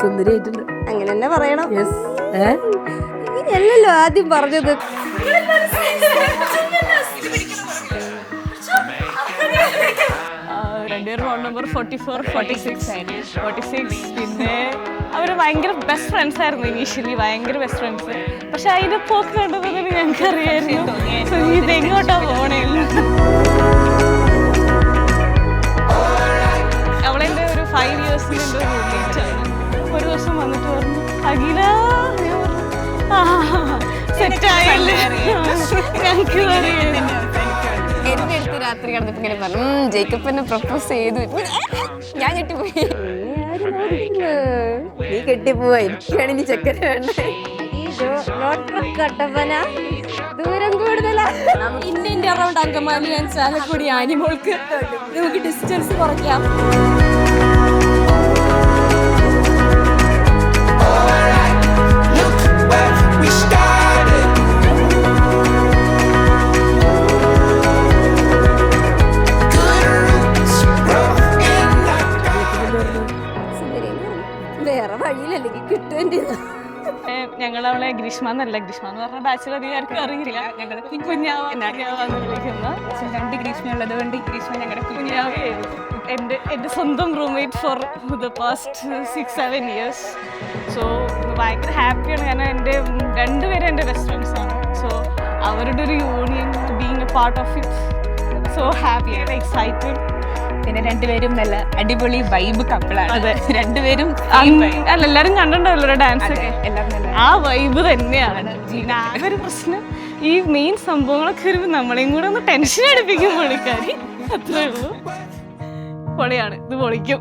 സുന്ദരിയായിട്ടുണ്ട്. അങ്ങനെ തന്നെ പറയണം. അല്ലല്ലോ ആദ്യം പറഞ്ഞത്. രണ്ടുപേരും റോൾ നമ്പർ 44, 46. പിന്നെ അവർ ഭയങ്കര ബെസ്റ്റ് ഫ്രണ്ട്സ് ആയിരുന്നു ഇനീഷ്യലി, ഭയങ്കര ബെസ്റ്റ് ഫ്രണ്ട്സ്. പക്ഷെ അതിന്റെ പോക്ക് കണ്ടപ്പോൾ തന്നെ ഞങ്ങൾക്കറിയായിരുന്നു ഇതെങ്ങോട്ടാ പോണേന്ന്. അവളെൻ്റെ ഒരു 5 ഇയേഴ്സിൻ്റെ എൻ്റെ റൂംമേറ്റ് ആണ്. ഒരു ദിവസം വന്നിട്ട് പറഞ്ഞു, അഖില സെറ്റായല്ലേ, ഞങ്ങൾക്ക് അറിയാം. എന്റെ അടുത്ത് രാത്രി കിടന്നപ്പോ ഇങ്ങനെ പറഞ്ഞു, ജേക്കബ് എന്നെ പ്രപ്പോസ് ചെയ്തു. ഞാൻ ഞെട്ടിപ്പോയി. നീ കെട്ടിപ്പോവാ, എനിക്കാണ് ഇനി ചെക്കൻ വേണ്ടേ. കട്ടപ്പന ദൂരം കൂടുതലാ. ഇന്നെ അറൗണ്ട് അങ്കമാലി ആൻഡ് ചാലക്കുടി ആനിമോൾക്ക് നമുക്ക് ഡിസ്റ്റൻസ് കുറയ്ക്കാം. വേറെ വഴിയിലല്ലെങ്കിൽ കിട്ടുവേണ്ടി. ഞങ്ങളവളെ ഗ്രീഷ്മ എന്നല്ല, ഗ്രീഷ്മ എന്ന് പറഞ്ഞ ബാച്ചിലർ അധികാർക്ക് അറിയില്ല. ഞങ്ങൾ കുഞ്ഞാവാന്ന് വിളിക്കുന്ന 2 ഗ്രീഷ്മ ഉള്ളത് കൊണ്ട് ഗ്രീഷ്മ ഞങ്ങളുടെ കുഞ്ഞാവായിരുന്നു. എൻ്റെ സ്വന്തം roommate for the past 6-7 years. So ഭയങ്കര ഹാപ്പിയാണ്, കാരണം എൻ്റെ 2 പേരും എൻ്റെ ബെസ്റ്റ് ഫ്രണ്ട്സാണ്. സോ അവരുടെ ഒരു union, being A part of it, so happy and excited. പിന്നെ 2 പേരും നല്ല അടിപൊളി വൈബ് കപ്പിളാണ്. അതെ, 2 പേരും അല്ല എല്ലാവരും കണ്ടിട്ടുണ്ടല്ലോ ഡാൻസ് ഒക്കെ, എല്ലാം ആ വൈബ് തന്നെയാണ്. പിന്നെ ആ ഒരു പ്രശ്നം, ഈ മെയിൻ സംഭവങ്ങളൊക്കെ വരുമ്പോൾ നമ്മളെയും കൂടെ ഒന്ന് ടെൻഷൻ അടിപ്പിക്കും പുള്ളിക്കാരി, അത്രേ ഉള്ളൂ. പൊളിയാണ്, ഇത് പൊളിക്കും.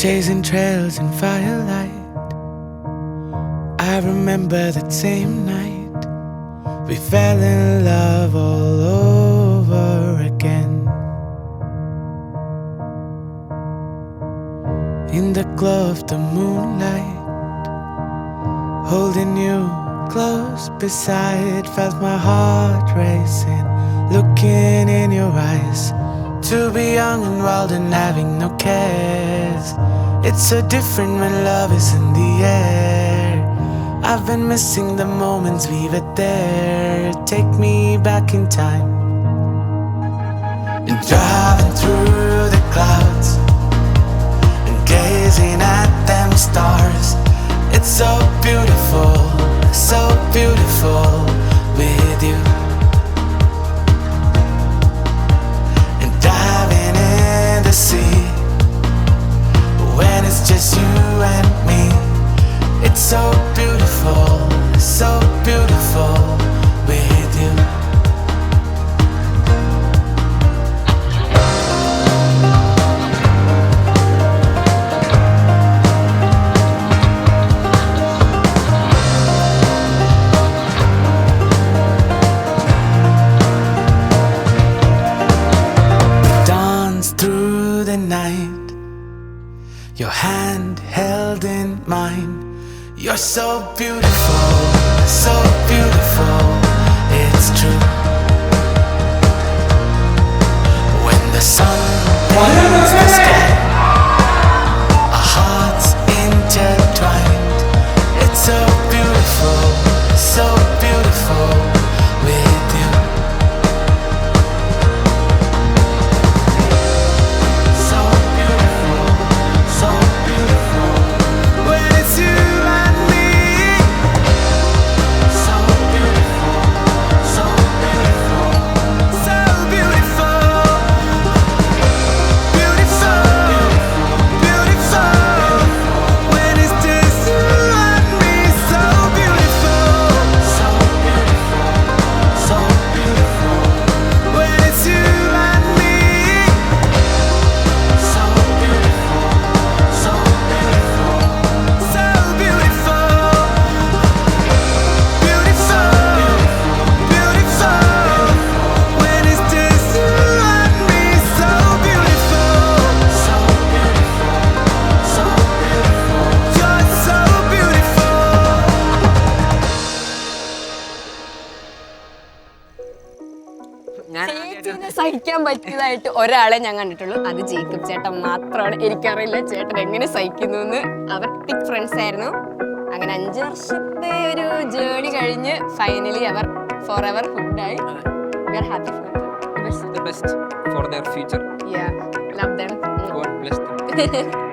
Chasing trails in firelight, I remember that same night we fell in love all over again. In the glow of the moonlight, holding you close beside, felt my heart racing, looking in your eyes. To be young and wild and having no cares, it's so different when love is in the air. I've been missing the moments we were there. Take me back in time, and driving through the clouds, gazing at them stars. It's so beautiful with you. And diving in the sea when it's just you and me. It's so beautiful with you. Your hand held in mine. You're so beautiful, it's true. When the sun paints the sky, our hearts intertwined. It's so beautiful with you. Beautiful. ചേച്ചീനെ സഹിക്കാൻ പറ്റിയതായിട്ട് ഒരാളെ ഞാൻ കണ്ടിട്ടുള്ളൂ, അത് Jacob ചേട്ടൻ മാത്രമാണ്. എനിക്കറിയില്ല ചേട്ടൻ എങ്ങനെ സഹിക്കുന്നു എന്ന്. അവർ തിക് ഫ്രണ്ട്സ് ആയിരുന്നു. അങ്ങനെ 5 വർഷത്തെ ഒരു ജേണി കഴിഞ്ഞ് ഫൈനലി അവർ ഫോർ എവർ ഹുഡായി. We are happy for The best for their future. Yeah, love them. God bless them.